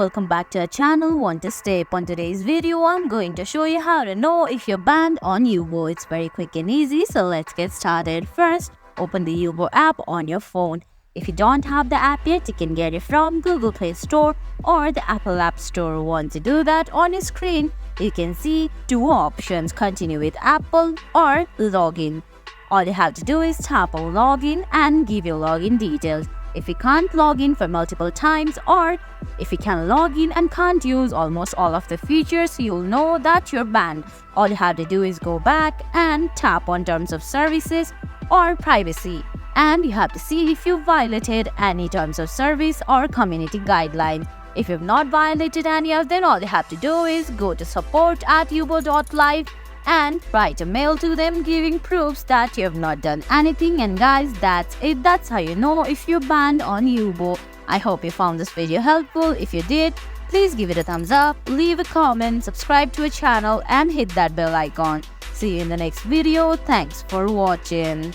welcome back to our channel. Want to step on today's video? I'm going to show you how to know if you're banned on Yubo. It's very quick and easy, so let's get started. First, open the Yubo app on your phone. If you don't have the app yet, you can get it from Google Play Store or the Apple App Store. Once you do that, on your screen, you can see two options: continue with Apple or login. All you have to do is tap on login and give your login details. If you can't log in for multiple times, or if you can log in and can't use almost all of the features, you'll know that you're banned. All you have to do is go back and tap on terms of services or privacy, and you have to see if you violated any terms of service or community guidelines. If you've not violated any of them, all you have to do is go to support@yubo.live and write a mail to them giving proofs that you have not done anything. And guys, that's it. That's how you know if you're banned on Yubo. I hope you found this video helpful. If you did, please give it a thumbs up, leave a comment, subscribe to our channel and hit that bell icon. See you in the next video. Thanks for watching.